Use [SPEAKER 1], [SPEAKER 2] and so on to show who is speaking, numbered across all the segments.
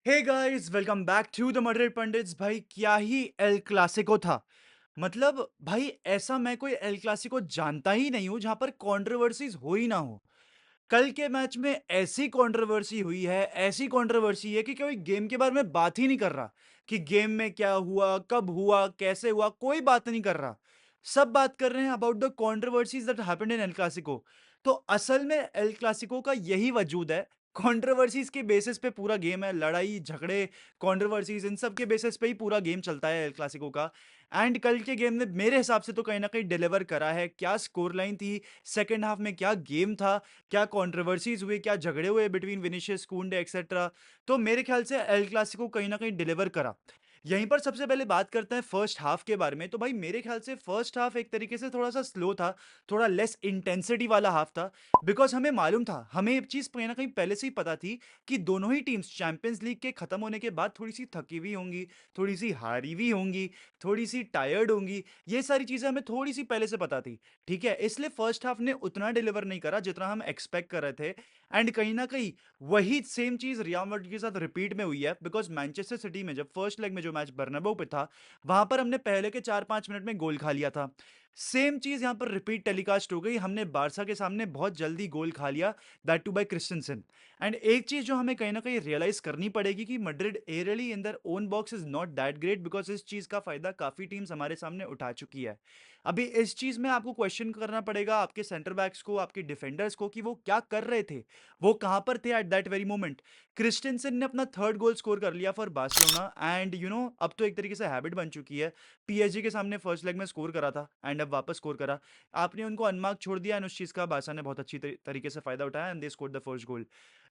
[SPEAKER 1] Hey guys, welcome back to the murder pundits. भाई क्या ही El Clasico था। मतलब भाई ऐसा मैं कोई एल क्लासिको जानता ही नहीं हूं जहां पर कंट्रोवर्सीज हो ही ना हो। कल के मैच में ऐसी कंट्रोवर्सी हुई है, ऐसी कंट्रोवर्सी है कि कोई गेम के बारे में बात ही नहीं कर रहा कि गेम में क्या हुआ, कब हुआ, कैसे हुआ, कोई बात नहीं कर रहा। सब बात कर रहे हैं about the controversies that happened in El Clasico. तो असल में एल क्लासिको का यही वजूद है। कंट्रोवर्सीज के बेसिस पे पूरा गेम है, लड़ाई झगड़े, कंट्रोवर्सीज, इन सब के बेसिस पे ही पूरा गेम चलता है एल क्लासिको का। एंड कल के गेम ने मेरे हिसाब से तो कहीं ना कहीं डिलीवर करा है। क्या स्कोर लाइन थी, सेकेंड हाफ में क्या गेम था, क्या कंट्रोवर्सीज हुए, क्या झगड़े हुए बिटवीन विनिशियस, कुंडे एक्सेट्रा। तो मेरे ख्याल से एल क्लासिको कहीं ना कहीं डिलीवर करा। यहीं पर सबसे पहले बात करते हैं फर्स्ट हाफ के बारे में। तो भाई मेरे ख्याल से फर्स्ट हाफ एक तरीके से थोड़ा सा स्लो था, थोड़ा लेस इंटेंसिटी वाला हाफ था। बिकॉज हमें मालूम था, हमें एक चीज कहीं ना कहीं पहले से ही पता थी कि दोनों ही टीम्स चैंपियंस लीग के खत्म होने के बाद थोड़ी सी थकी हुई होंगी, थोड़ी सी हारी हुई होंगी, थोड़ी सी टायर्ड होंगी। ये सारी चीजें हमें थोड़ी सी पहले से पता थी। ठीक है, इसलिए फर्स्ट हाफ ने उतना डिलीवर नहीं करा जितना हम एक्सपेक्ट कर रहे थे। एंड कहीं ना कहीं वही सेम चीज रियल मैड्रिड के साथ रिपीट में हुई है। बिकॉज मैनचेस्टर सिटी में जब फर्स्ट लेग में जो मैच बर्नाब्यू पे था, वहां पर हमने पहले के 4-5 मिनट में गोल खा लिया था। सेम चीज यहां पर रिपीट टेलीकास्ट हो गई, हमने बारसा के सामने बहुत जल्दी गोल खा लिया, दैट टू बाय क्रिस्टेंसन। एंड एक चीज जो हमें कहीं ना कहीं रियलाइज करनी पड़ेगी कि Madrid aerially in their own box is not that great. Because इस चीज का फायदा काफी टीम्स हमारे सामने उठा चुकी है। अभी इस चीज में आपको क्वेश्चन करना पड़ेगा आपके सेंटर बैक्स को, आपके डिफेंडर्स को, कि वो क्या कर रहे थे, वो कहां पर थे at that very moment. Christensen ने अपना थर्ड गोल स्कोर कर लिया फॉर बार्सिलोना। एंड अब तो एक तरीके से हैबिट बन चुकी है। पीएसजी के सामने फर्स्ट लेग में स्कोर करा था एंड अब वापस स्कोर करा। आपने उनको अनमार्क छोड़ दिया एंड उस चीज का बारसा ने बहुत अच्छी तरीके से फायदा उठाया and they scored the first goal.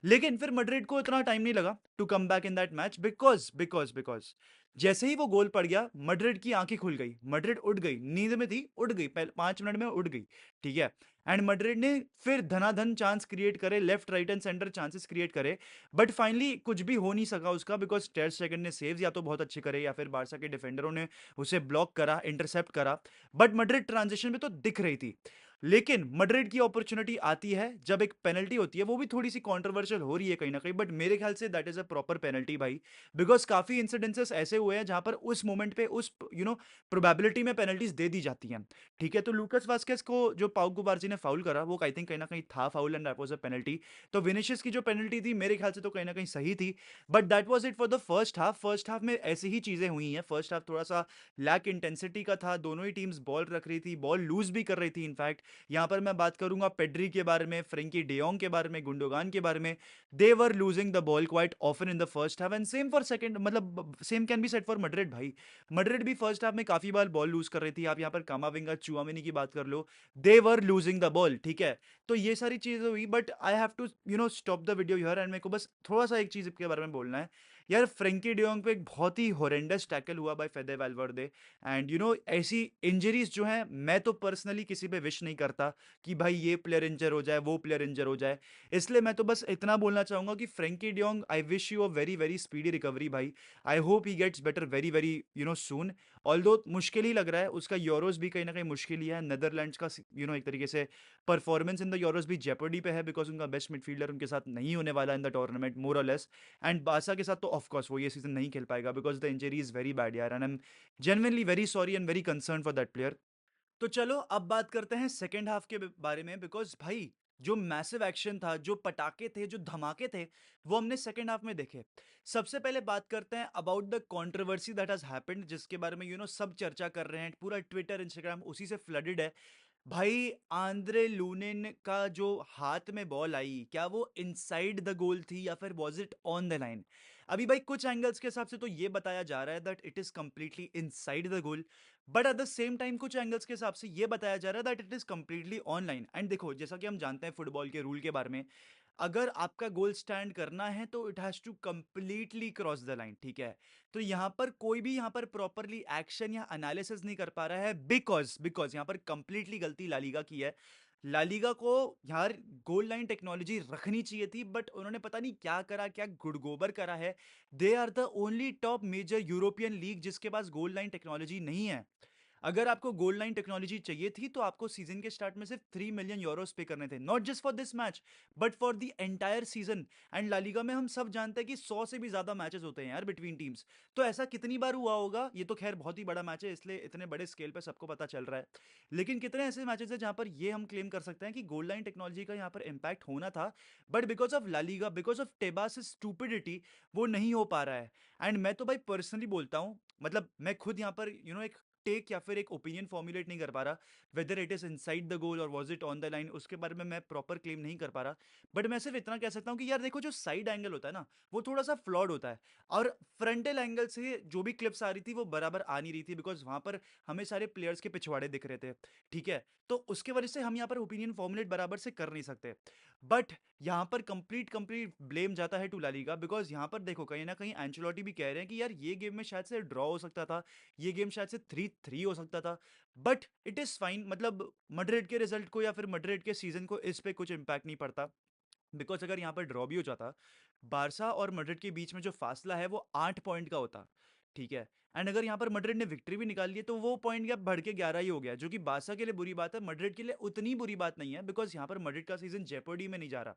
[SPEAKER 1] लेकिन फिर मैड्रिड को इतना टाइम नहीं लगा to come back in that match. Because जैसे ही वो गोल पड़ गया, मैड्रिड की आंखें खुल गई, मैड्रिड उठ गई, नींद में थी, उठ गई, पहले 5 मिनट में उठ गई। ठीक है। एंड मैड्रिड ने फिर धनाधन चांस क्रिएट करे, left right and centre chances create करे। बट फाइनली कुछ भी हो नहीं सका उसका, बिकॉज टेर सेकंड ने सेव्स या तो बहुत अच्छे करे या फिर बारसा के डिफेंडरों ने उसे ब्लॉक करा, इंटरसेप्ट करा। बट मैड्रिड ट्रांजिशन में तो दिख रही थी। लेकिन मैड्रिड की अपॉर्चुनिटी आती है जब एक पेनल्टी होती है, वो भी थोड़ी सी कंट्रोवर्शियल हो रही है कहीं ना कहीं, बट मेरे ख्याल say that is a proper penalty भाई। बिकॉज काफी इंसिडेंसेस ऐसे हुए हैं जहां पर उस मोमेंट पे उस प्रोबेबिलिटी में पेनल्टीज दे दी जाती हैं। ठीक है, तो लूकस वास्केस को जो पाउ कुबार्सी ने फाउल करा, वो आई थिंक कहीं ना कहीं था foul and that was a penalty. तो विनिशियस की जो पेनल्टी थी मेरे ख्याल से तो कहीं ना कहीं सही थी। But that was it for the first half. First half में ऐसी ही चीजें हुई हैं। फर्स्ट हाफ थोड़ा सा लैक इंटेंसिटी का था, दोनों ही टीम्स बॉल रख रही थी, बॉल लूज भी कर रही थी इनफैक्ट। यहां पर मैं बात करूंगा पेड्री के बारे में, फ्रेंकी डियोंग के बारे में, गुंडोगान के बारे में। They were losing the ball quite often in the first half and same for second, मतलब same can be set for Madrid भाई। मैड्रिड भी फर्स्ट हाफ में काफी बार बॉल लूज कर रही थी। आप यहां पर कामाविंगा, चुआमेनी की बात कर लो, they were losing the ball. ठीक है, तो ये सारी चीजें हुई। But I have to stop the video here and मेरे को बस थोड़ा सा एक चीज के बारे में बोलना है। यार फ्रेंकी डियोंग पे एक बहुत ही हॉरेंडस टैकल हुआ बाय फेदे वैल्वर्दे। एंड ऐसी इंजरीज जो है, मैं तो पर्सनली किसी पे विश नहीं करता कि भाई ये प्लेयर इंजर हो जाए, वो प्लेयर इंजर हो जाए। इसलिए मैं तो बस इतना बोलना चाहूंगा कि Frenkie de Jong, I wish you a very very speedy recovery भाई। I hope he gets better very very soon. Although मुश्किल ही लग रहा है, उसका यूरोस भी कहीं ना कहीं मुश्किल ही है। नेदरलैंड्स का एक तरीके से परफॉर्मेंस इन द यूरोस भी जेपर्डी पे है, बिकॉज उनका बेस्ट मिडफील्डर उनके साथ नहीं होने वाला इन द टूर्नामेंट मोर और लेस। एंड बासा के साथ तो ऑफ कोर्स वो ये सीजन नहीं खेल पाएगा because the injury is very bad यार। And I am genuinely very sorry and very concern for that player. तो चलो अब बात करते हैं सेकेंड हाफ के बारे में। बिकॉज भाई जो मैसिव एक्शन था, जो पटाखे थे, जो धमाके थे, वो हमने सेकेंड हाफ में देखे। सबसे पहले बात करते हैं about the controversy that has happened, जिसके बारे में सब चर्चा कर रहे हैं, पूरा ट्विटर इंस्टाग्राम उसी से फ्लडेड है। भाई आंद्रे लूनिन का जो हाथ में बॉल आई, क्या वो इनसाइड द गोल थी या फिर was it on the line. अभी भाई कुछ एंगल्स के हिसाब से तो ये बताया जा रहा है that it is completely inside the goal. But at the same time कुछ एंगल्स के हिसाब से ये बताया जा रहा है that it is completely online. And देखो, जैसा कि हम जानते हैं फुटबॉल के रूल के बारे में, अगर आपका गोल स्टैंड करना है तो it has to completely cross the line. ठीक है, तो यहां पर कोई भी यहां पर प्रॉपरली एक्शन या एनालिसिस नहीं कर पा रहा है, बिकॉज बिकॉज यहां पर कंप्लीटली गलती लालीगा की है। लालीगा को यार गोल लाइन टेक्नोलॉजी रखनी चाहिए थी, बट उन्होंने पता नहीं क्या करा, क्या गुड़गोबर करा है। They are the only top major European league जिसके पास गोल लाइन टेक्नोलॉजी नहीं है। अगर आपको गोल लाइन टेक्नोलॉजी चाहिए थी तो आपको सीजन के स्टार्ट में सिर्फ 3 मिलियन यूरोस पे करने थे, not just for this match but for the entire season. And La Liga में हम सब जानते हैं कि 100 से भी ज्यादा मैचेस होते हैं यार बिटवीन टीम्स। तो ऐसा कितनी बार हुआ होगा, ये तो खैर बहुत ही बड़ा मैच है इसलिए इतने बड़े स्केल पे सबको पता चल रहा है, लेकिन कितने ऐसे मैचेस हैं जहां पर ये हम क्लेम कर सकते हैं कि गोल लाइन टेक्नोलॉजी का यहाँ पर इम्पैक्ट होना था, but because of La Liga, because of Tebas stupidity, वो नहीं हो पा रहा है। एंड मैं तो भाई पर्सनली बोलता हूँ, मतलब मैं खुद यहाँ पर एक टेक या फिर एक ओपिनियन फॉर्मुलेट नहीं कर पा रहा whether it is inside the goal और was it on the line, उसके बारे में मैं प्रॉपर क्लेम नहीं कर पा रहा। बट मैं सिर्फ इतना कह सकता हूँ कि यार देखो, जो साइड एंगल होता है ना, वो थोड़ा सा फ्लॉड होता है, और फ्रंटल एंगल से जो भी क्लिप्स आ रही थी वो बराबर आ नहीं रही थी, बिकॉज वहां पर हमें सारे प्लेयर्स के पिछवाड़े दिख रहे थे। ठीक है, तो उसके वजह से हम यहाँ पर ओपिनियन फॉर्मुलेट बराबर से कर नहीं सकते। बट यहाँ पर कंप्लीट कंप्लीट ब्लेम जाता है टू ला लीगा, बिकॉज यहाँ पर देखो कहीं ना कहीं एंचेलोटी भी कह रहे हैं कि यार ये गेम में शायद से ड्रॉ हो सकता था, ये गेम शायद से 3-3 हो सकता था, बट इट इज फाइन। मतलब मड्रिड के रिजल्ट को या फिर मड्रिड के सीजन को इस पे कुछ इंपैक्ट नहीं पड़ता, बिकॉज अगर यहाँ पर ड्रॉ भी हो जाता, बारसा और मड्रिड के बीच में जो फासला है वो 8 पॉइंट का होता। ठीक है, एंड अगर यहाँ पर मड्रिड ने विक्ट्री भी निकाल ली तो वो पॉइंट गैप बढ़ के 11 ही हो गया, जो कि बारसा के लिए बुरी बात है, मड्रिड के लिए उतनी बुरी बात नहीं है, बिकॉज यहाँ पर मड्रिड का सीजन जेपर्डी में नहीं जा रहा।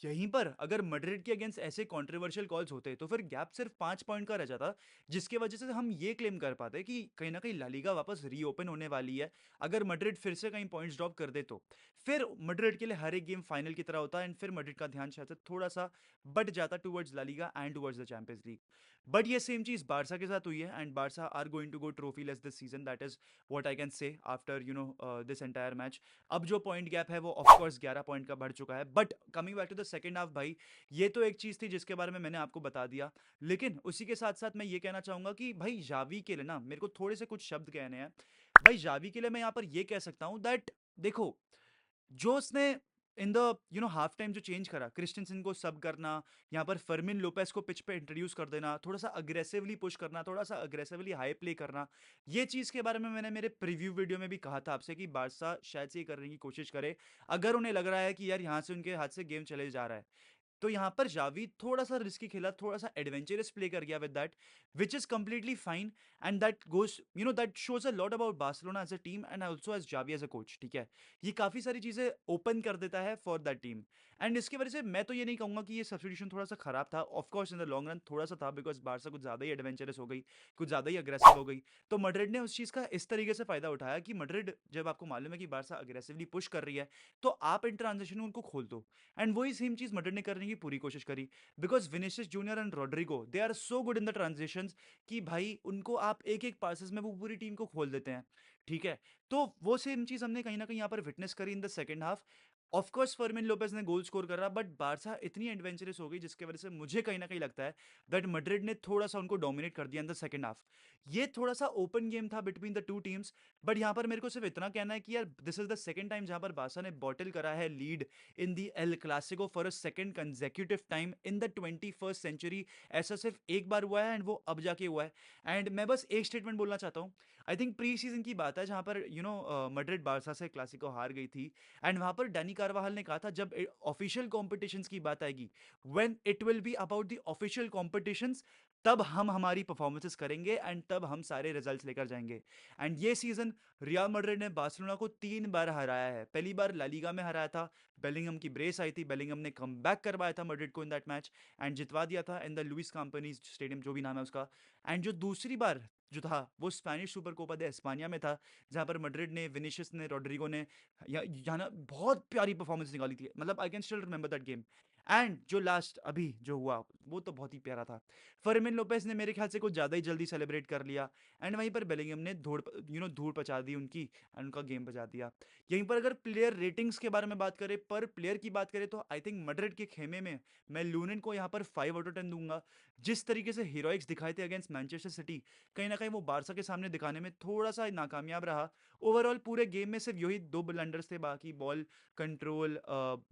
[SPEAKER 1] यहीं पर अगर मड्रिड के अगेंस्ट ऐसे कंट्रोवर्शियल कॉल्स होते तो फिर गैप सिर्फ 5 पॉइंट का रह जाता, जिसके वजह से हम ये क्लेम कर पाते कि कहीं ना कहीं ला लीगा वापस रीओपन होने वाली है। अगर मड्रिड फिर से कहीं पॉइंट्स ड्रॉप कर दे तो फिर मड्रिड के लिए हर एक गेम फाइनल की तरह होता, एंड फिर मड्रिड का ध्यान शायद से थोड़ा सा बढ़ जाता towards La Liga and towards the Champions League. But ये सेम चीज बारसा के साथ हुई है, and Barca are going to go trophyless this season, that is what I can say after this entire match. अब जो point gap है वो ऑफकोर्स 11 पॉइंट का बढ़ चुका है। But coming back to the second half भाई, ये तो एक चीज थी जिसके बारे में मैंने आपको बता दिया, लेकिन उसी के साथ साथ मैं ये कहना चाहूंगा कि भाई जावी के लिए ना मेरे को थोड़े से कुछ शब्द कहने हैं। भाई जावी के लिए मैं यहाँ पर ये कह सकता हूँ दैट देखो, जो उसने इन द हाफ टाइम जो चेंज करा, क्रिस्टेंसन को सब करना, यहाँ पर फर्मिन लोपेस को पिच पे इंट्रोड्यूस कर देना, थोड़ा सा अग्रेसिवली पुश करना, थोड़ा सा अग्रेसिवली हाई प्ले करना, ये चीज के बारे में मैंने मेरे प्रीव्यू वीडियो में भी कहा था आपसे कि बारसा शायद से ये करने की कोशिश करे, अगर उन्हें लग रहा है कि यार यहाँ से उनके हाथ से गेम चले जा रहा है। तो यहाँ पर जावी थोड़ा सा रिस्की खेला, थोड़ा सा एडवेंचरस प्ले कर गया with that, which is completely fine, and that goes that shows a lot about Barcelona as a team and also as Xavi as a coach. ठीक है, ये काफी सारी चीजें ओपन कर देता है फॉर दैट टीम, एंड इसकी वजह से मैं तो ये नहीं कहूंगा कि ये सब्स्टिट्यूशन थोड़ा सा खराब था, of course in the long run थोड़ा सा था, बिकॉज बारसा कुछ ज्यादा ही एडवेंचरस हो गई, कुछ ज्यादा ही अग्रेसिव हो गई। तो मड्रिड ने उस चीज का इस तरीके से फायदा उठाया कि मड्रिड, जब आपको मालूम है कि बारसा अग्रेसिवली पुश कर रही है, तो आप इन ट्रांजिशन में उनको खोल दो, एंड वही सेम चीज मड्रिड ने करने की पूरी कोशिश करी, because Vinicius Junior and Rodrigo they are so good in the transitions कि भाई उनको आप एक एक पासेस में वो पूरी टीम को खोल देते हैं। ठीक है, तो वो सेम चीज हमने कहीं ना कहीं यहाँ पर विटनेस करी in the second half. Of course Fermin Lopez ने गोल स्कोर करा, बट बारसा इतनी एडवेंचरस हो गई जिसकी वजह से मुझे कहीं ना कहीं लगता है दैट मड्रिड ने थोड़ा सा उनको डोमिनेट कर दिया इन द सेकंड हाफ। ये थोड़ा सा ओपन गेम था between the two teams, but यहाँ पर मेरे को सिर्फ इतना कहना है कि यार this is the second time जहां पर बारसा ने बॉटल करा है lead in the El Clasico for a second consecutive time in the 21st century. ऐसा सिर्फ एक बार हुआ है, एंड वो अब जाके हुआ है। एंड मैं बस एक स्टेटमेंट बोलना चाहता हूँ, आई थिंक प्री सीजन की बात है जहां पर मड्रिड बारसा से क्लासिको हार गई थी, एंड वहां पर डैनी कार्वाहल ने कहा था जब ऑफिशियल कॉम्पिटिशन्स की बात आएगी, when it will be about the official competitions, तब हम हमारी परफॉर्मेंसेस करेंगे एंड तब हम सारे रिजल्ट्स लेकर जाएंगे। एंड ये सीजन रियल मैड्रिड ने बार्सिलोना को 3 बार हराया है, पहली बार ला लीगा में हराया था, बेलिंगम की ब्रेस आई थी, बेलिंगम ने कम बैक करवाया था मैड्रिड को इन दैट मैच एंड जितवा दिया था in the Luis Companys stadium, जो भी नाम है उसका। एंड जो दूसरी बार जो था वो स्पेनिश सुपर कोपा दे एस्पानिया में था, जहां पर मैड्रिड ने, विनिशियस ने, रोड्रिगो ने यहाँ ना बहुत प्यारी परफॉर्मेंस निकाली थी, मतलब I can still remember that game. And जो लास्ट अभी जो हुआ वो तो बहुत ही प्यारा था। फर्मिन लोपेस ने मेरे ख्याल से कुछ ज्यादा ही जल्दी सेलिब्रेट कर लिया, एंड वहीं पर बेलिंगम ने धूड़ पचा दी उनकी एंड उनका गेम बजा दिया। यहीं पर अगर प्लेयर रेटिंग्स के बारे में बात करें, पर प्लेयर की बात करें, तो आई थिंक मड्रिड के खेमे में मैं लूनिन को यहाँ पर 5/10 दूंगा। जिस तरीके से हीरोइक्स दिखाए थे अगेंस्ट मैनचेस्टर सिटी, कहीं ना कहीं वो बारसा के सामने दिखाने में थोड़ा सा नाकामयाब रहा। ओवरऑल पूरे गेम में सिर्फ यही 2 ब्लंडर्स थे, बाकी बॉल कंट्रोल,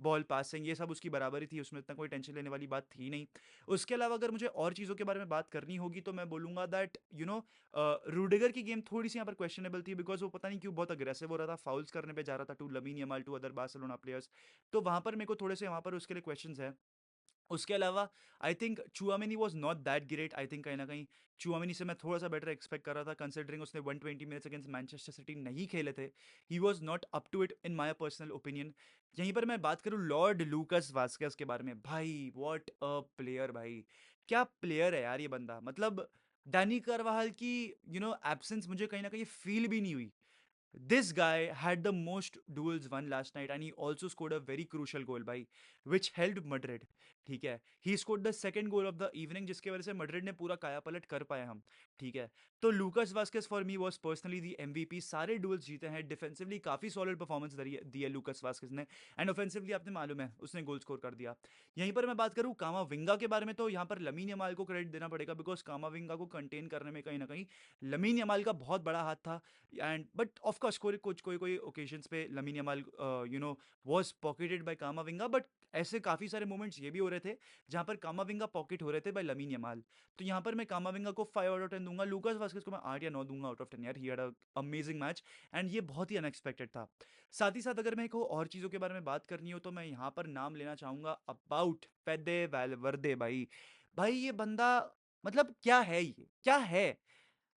[SPEAKER 1] बॉल पासिंग, ये सब उसकी बराबरी थी, उसमें इतना कोई टेंशन लेने वाली बात थी नहीं। उसके अलावा अगर मुझे और चीज़ों के बारे में बात करनी होगी तो मैं बोलूंगा दैट रूडिगर की गेम थोड़ी सी यहाँ पर क्वेश्चनेबल थी, बिकॉज वो पता नहीं क्यों बहुत अग्रेसिव हो रहा था, फाउल्स करने पे जा रहा था to Lamine Yamal, to other Barcelona players. तो वहां पर मेरे को थोड़े से वहां पर उसके लिए क्वेश्चंस है। उसके अलावा I think Tchouameni was not that great. I think कहीं ना कहीं चुआमेनी से मैं थोड़ा सा बेटर एक्सपेक्ट कर रहा था, कंसिडरिंग उसने 120 मिनट्स अगेंस्ट मैनचेस्टर सिटी नहीं खेले थे। He was not up to it in my personal opinion. यहीं पर मैं बात करूं लॉर्ड लूकस वास्केस के बारे में, भाई व्हाट अ प्लेयर भाई, क्या प्लेयर है यार ये बंदा। मतलब डैनी कार्वाहल की एब्सेंस मुझे कहीं ना कहीं फील भी नहीं हुई। This guy had the most duels won last night and he also scored a very crucial goal by which helped Madrid. ठीक है, he scored the second goal of the evening जिसके वजह से मैड्रिड ने पूरा काया पलट कर पाए हम। ठीक है, तो Lucas Vazquez for me was personally the MVP. सारे डुअल्स जीते हैं, डिफेंसिवली काफी सॉलिड परफॉर्मेंस दी है लूकास वास्केस ने, एंड ऑफेंसिवली आपने मालूम है उसने गोल स्कोर कर दिया। यहीं पर मैं बात करूं कामाविंगा के बारे में, तो यहाँ पर लमीन यमाल को क्रेडिट देना पड़ेगा बिकॉज कामाविंगा को कंटेन करने में कहीं ना कहीं लमीन यमाल का बहुत बड़ा हाथ था। एंड बट ऑफ कोर्स कोई कोई ओकेजन्स पे Lamine Yamal was pocketed by Camavinga, but ऐसे काफी सारे मोमेंट्स ये भी हो रहे थे जहां पर कामाविंगा पॉकेट हो रहे थे बाय लमीन यमाल। तो यहाँ पर मैं कामाविंगा को 5 आउट ऑफ 10 दूंगा, लूकास वास्केस को मैं 8 या 9 दूंगा आउट ऑफ 10। यार he had a amazing match and ये बहुत ही अनएक्सपेक्टेड था। साथ ही साथ अगर मैं को और चीजों के बारे में बात करनी हो तो मैं यहाँ पर नाम लेना चाहूंगा अबाउट फेदे वैलवर्दे भाई। भाई ये बंदा, मतलब क्या है, ये क्या है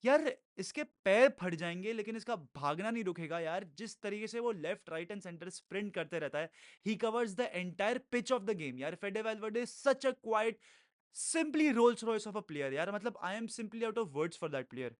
[SPEAKER 1] यार। इसके पैर फट जाएंगे लेकिन इसका भागना नहीं रुकेगा यार। जिस तरीके से वो left right and centre sprint करते रहता है, ही covers the entire pitch of the game यार। फेडे वैल्वर्डे सच अ quite simply Rolls Royce of a player यार। मतलब I am simply out of words for that player.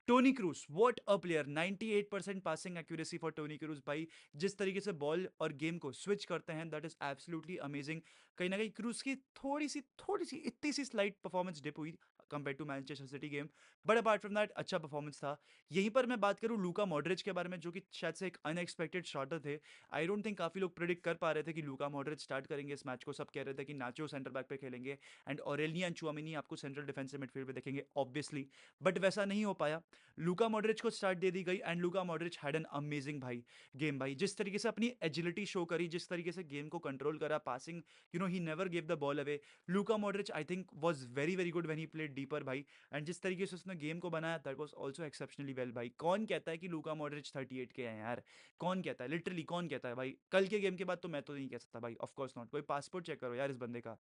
[SPEAKER 1] Toni Kroos what a player, 98% passing accuracy for Toni Kroos भाई। जिस तरीके से ball और game को switch करते हैं दैट इज एब्सोल्युटली अमेजिंग। कहीं ना कहीं क्रूज की थोड़ी सी इतनी सी स्लाइट परफॉर्मेंस डिप हुई compare to Manchester City game, but apart from that अच्छा परफॉर्मेंस था। यहीं पर मैं बात करूं लूका मॉड्रिच के बारे में जो कि शायद से एक अनएक्सपेक्टेड शॉटर थे। आई डोंट थिंक काफी लोग प्रिडिक्ट कर पा रहे थे कि लूका मॉड्रिच स्टार्ट करेंगे इस मैच को। सब कह रहे थे कि नाचो सेंटर बैक पे खेलेंगे एंड ऑरेलियन चुआमिनी आपको सेंट्रल डिफेंसिव मिडफील्ड पे देखेंगे ऑब्वियसली, बट वैसा नहीं हो पाया। लूका मॉड्रिच को स्टार्ट दे दी गई and Luka Modric had an amazing भाई गेम भाई। जिस तरीके से अपनी एजिलिटी शो करी, जिस तरीके से गेम को कंट्रोल करा, passing he never give the ball away. Luka Modric I think was very very good when he played deeper भाई, एंड जिस तरीके से उसने गेम को बनाया that was also exceptionally well भाई। कौन कहता है कि लूका मॉड्रिच 38 के हैं यार, कौन कहता है, लिटरली कौन कहता है भाई। कल के गेम के बाद तो मैं तो नहीं कह सकता भाई, ऑफ कोर्स नॉट। कोई पासपोर्ट चेक करो यार इस बंदे का।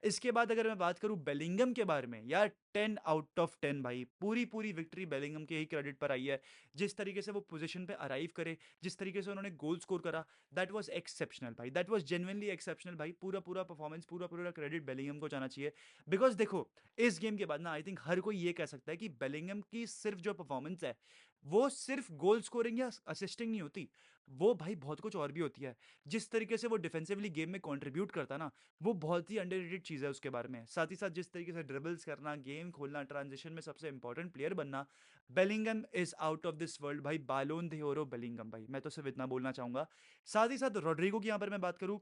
[SPEAKER 1] इसके बाद अगर मैं बात करूं बेलिंगम के बारे में यार, 10 आउट ऑफ 10 भाई। पूरी पूरी विक्ट्री बेलिंगम के ही क्रेडिट पर आई है। जिस तरीके से वो पोजीशन पे अराइव करे, जिस तरीके से उन्होंने गोल स्कोर करा, दैट वाज एक्सेप्शनल भाई, दैट वाज जेन्युइनली एक्सेप्शनल भाई। पूरा पूरा परफॉर्मेंस, पूरा पूरा क्रेडिट बेलिंगम को जाना चाहिए। बिकॉज देखो इस गेम के बाद ना आई थिंक हर कोई ये कह सकता है कि बेलिंगम की सिर्फ जो परफॉर्मेंस है वो सिर्फ गोल स्कोरिंग या असिस्टिंग नहीं होती, वो भाई बहुत कुछ और भी होती है। जिस तरीके से वो डिफेंसिवली गेम में कंट्रीब्यूट करता है ना, वो बहुत ही अंडररेटेड चीज़ है उसके बारे में। साथ ही साथ जिस तरीके से ड्रिबल्स करना, गेम खोलना, ट्रांजिशन में सबसे इंपॉर्टेंट प्लेयर बनना, Bellingham is out of this world भाई। बालोन दे ओरो बेलिंगम भाई, मैं तो सिर्फ इतना बोलना चाहूंगा। साथ ही साथ रोड्रिगो की यहाँ पर मैं बात करूँ,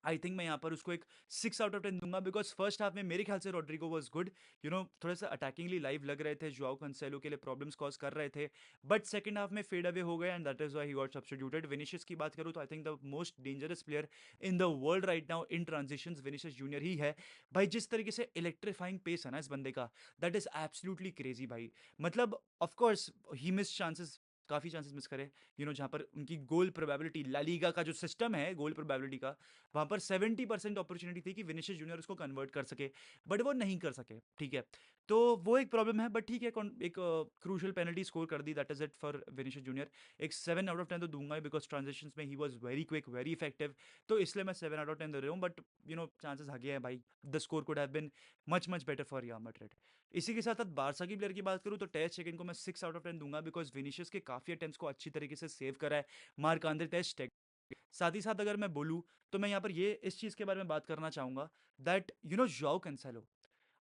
[SPEAKER 1] आई थिंक मैं यहाँ पर उसको एक 6 आउट ऑफ 10 दूंगा बिकॉज फर्स्ट हाफ में मेरे ख्याल से रॉड्रिगो वाज गुड। थोड़ा सा अटैकिंगली लाइव लग रहे थे, जुआओ कंसेलो के लिए प्रॉब्लम्स कॉज कर रहे थे, बट सेकंड हाफ में फेड अवे हो गए and that is why he got substituted. Vinicius की बात करूँ तो I think the most dangerous player in the world right now in transitions Vinicius junior ही है भाई। जिस तरीके से इलेक्ट्रीफाइंग पेस है ना इस बंदे का, दैट इज एब्सोल्युटली क्रेजी भाई। मतलब of course he miss chances, काफी चांसेस मिस करे, जहां पर उनकी गोल प्रोबेबिलिटी, ला लीगा का जो सिस्टम है गोल प्रोबेबिलिटी का, वहां पर 70% अपॉर्चुनिटी थी कि विनिशियस जूनियर उसको कन्वर्ट कर सके, बट वो नहीं कर सके। ठीक है, तो वो एक प्रॉब्लम है, बट ठीक है, एक क्रूशियल पेनल्टी स्कोर कर दी, that is it for Vinicius junior. एक 7 आउट ऑफ 10 तो दूंगा ही बिकॉज ट्रांजेक्शन में he was very quick, very effective, तो इसलिए मैं 7 आउट ऑफ 10 दे रहा हूँ। बट चांसेस आगे हैं भाई, the score could have been much much better for real Madrid. इसी के साथ साथ बारसा की प्लेयर की बात करूँ तो टेस्ट चेकन को मैं 6 आउट ऑफ 10 दूंगा बिकॉज विनिशियस के काफी अटेम्प्ट्स को अच्छी तरीके से सेव करा है मार्क आंद्रे टेस्ट। साथ ही साथ अगर मैं बोलूँ तो मैं यहाँ पर ये इस चीज़ के बारे में बात करना चाहूँगा that Joao Cancelo,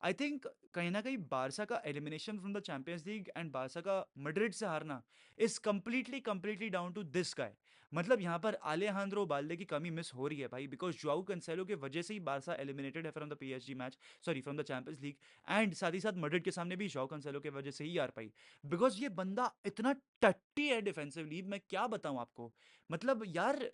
[SPEAKER 1] I think कहीं ना कहीं बारसा का elimination from the Champions League and Barca का मैड्रिड से हारना is completely completely down to this guy. मतलब यहाँ पर आलेहांद्रो बाल्दे की कमी मिस हो रही है भाई बिकॉज जोआओ कैंसेलो के वजह से ही बारसा एलिमिनेटेड है from the PSG match, sorry from the Champions League. And साथ ही साथ मैड्रिड के सामने भी जोआओ कैंसेलो के वजह से ही हार पाई बिकॉज ये बंदा इतना टट्टी है डिफेंसिवली, मैं क्या बताऊं आपको। मतलब यार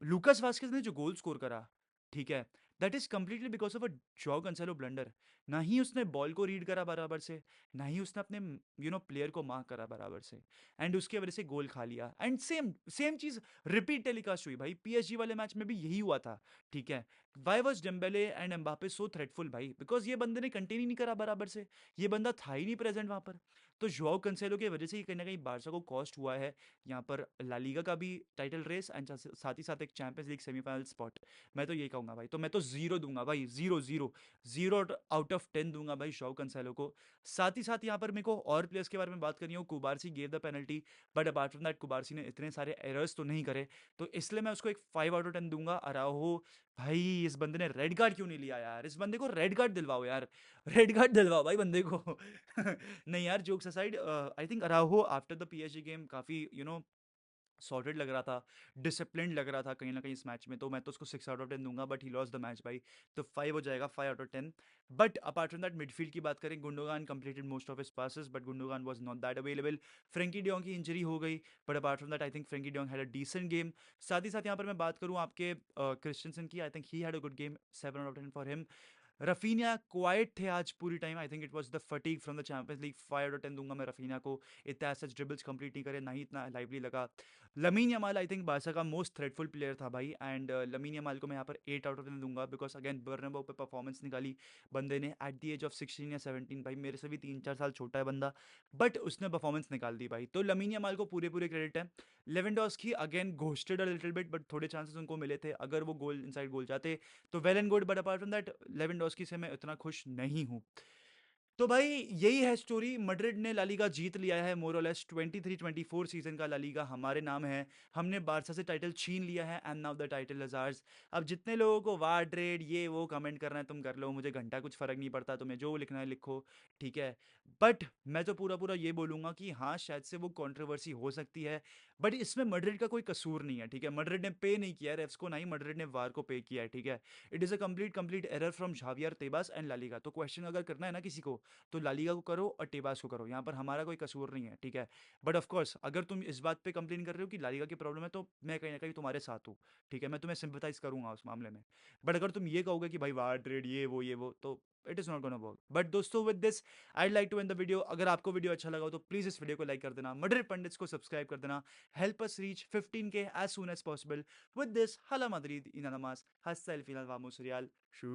[SPEAKER 1] लूकास वास्केज ने जो गोल स्कोर करा, ठीक है, that is completely because of a jaw कंसेलो blunder. ना ही उसने बॉल को रीड करा बराबर से, ना ही उसने अपने प्लेयर को मार्क करा बराबर से, एंड उसकी वजह से गोल खा लिया। एंड सेम सेम चीज रिपीट टेलीकास्ट हुई भाई, पीएसजी वाले मैच में भी यही हुआ था। ठीक है, why was Dembele and Mbappe so threatful भाई, बिकॉज ये बंदे ने कंटेन ही नहीं करा बराबर से, ये बंदा था ही नहीं प्रेजेंट वहां पर। तो जोआओ कैंसेलो की वजह से ही कहीं ना कहीं बारसा को कॉस्ट हुआ है यहाँ पर ला लीगा का भी टाइटल रेस, एंड साथ ही साथ एक चैंपियंस लीग सेमीफाइनल स्पॉट। मैं तो ये कहूंगा भाई, तो मैं तो जीरो दूंगा भाई, जीरो जीरो, 0 आउट ऑफ 10 दूंगा भाई शॉव कंसेलो को। साथ ही साथ यहाँ पर मेरे को और प्लेयर्स के बारे में बात करनी हो, कुबारसी gave the penalty, but apart from that कुबारसी ने इतने सारे एरर्स तो नहीं करे, तो इसलिए मैं उसको एक 5 आउट ऑफ 10 दूंगा। अराहो, भाई इस बंदे ने रेड कार्ड क्यों नहीं लिया यार, इस बंदे को रेड कार्ड दिलवाओ यार, रेड कार्ड दिलवाओ भाई बंदे को। नहीं यार, jokes aside, I think अराहो after the PSG game काफी सॉर्टेड लग रहा था, डिसिप्लिन लग रहा था कहीं ना कहीं इस मैच में, तो मैं तो उसको 6 आउट ऑफ 10 दूंगा, but he loss the match भाई, तो 5 हो जाएगा, 5 out of 10। But apart from that midfield की बात करें, Gundogan completed most of his passes, but Gundogan was not that available. Frenkie de Jong की इंजरी हो गई, but apart from that I think Frenkie de Jong had a decent game. साथ ही साथ यहाँ पर मैं बात करूँ आपके क्रिस्टियनसन की, I think he had a good game, 7 out of 10 for him. Raphinha quite थे आज पूरी time, I think it was the fatigue from the Champions league, 5 out of 10 दूंगा मैं रफीनिया को, इतना सच ड्रिबल्स कंप्लीट नहीं करे, ना ही इतना लाइवली लगा। Lamin Yamal I think Barça का मोस्ट थ्रेटफुल प्लेयर था भाई, एंड लमीन यमाल को मैं यहाँ पर 8 आउट ऑफ 10 दूंगा, बिकॉज अगेन बर्नबाउ पे परफॉर्मेंस निकाली बंदे ने एट द एज ऑफ 16 या 17, भाई मेरे से भी 3-4 साल छोटा है बंदा, बट उसने परफॉर्मेंस निकाल दी भाई, तो लमीन यमाल को पूरे पूरे क्रेडिट है। Lewandowski again ghosted a little bit, but थोड़े चांसेस उनको मिले थे, अगर वो गोल इनसाइड गोल जाते तो well and good, but apart from that Lewandowski से मैं इतना खुश नहीं हूँ। तो भाई यही है स्टोरी, मड्रिड ने ला लीगा जीत लिया है मोर और लेस, 23-24 सीजन का ला लीगा हमारे नाम है, हमने बारसा से टाइटल छीन लिया है, and now the title is ours. अब जितने लोगों को वाड्रेड ये वो कमेंट करना है तुम कर लो, मुझे घंटा कुछ फर्क नहीं पड़ता, तुम्हें जो लिखना है लिखो, ठीक है। बट मैं तो पूरा पूरा ये बोलूंगा कि हाँ शायद से वो कंट्रोवर्सी हो सकती है, बट इसमें मड्रिड का कोई कसूर नहीं है, ठीक है, मड्रिड ने पे नहीं किया है रेफ्स को, ना ही मड्रिड ने वार को पे किया है, ठीक है। It is a complete complete error from Javier Tebas and La Liga, तो क्वेश्चन अगर करना है ना किसी को, तो लालीगा को करो और टेबास को करो, यहाँ पर हमारा कोई कसूर नहीं है, ठीक है। बट ऑफ कोर्स अगर तुम इस बात पे कंप्लेन कर रहे हो कि लालीगा की प्रॉब्लम है, तो मैं कहीं ना कहीं तुम्हारे साथ हूँ, ठीक है, मैं तुम्हें सिंपथाइज करूंगा उस मामले में। बट अगर तुम ये कहोगे कि भाई वार ट्रेड ये वो तो it is not gonna work. But दोस्तों with this I like to end the video, अगर आपको वीडियो अच्छा लगा हो तो प्लीज इस वीडियो को लाइक कर देना, मड्रिड पंडित्स को सब्सक्राइब कर देना, help us reach 15K as soon as possible. With this Hala Madrid इना नमाज हस्ता el final vamos real शू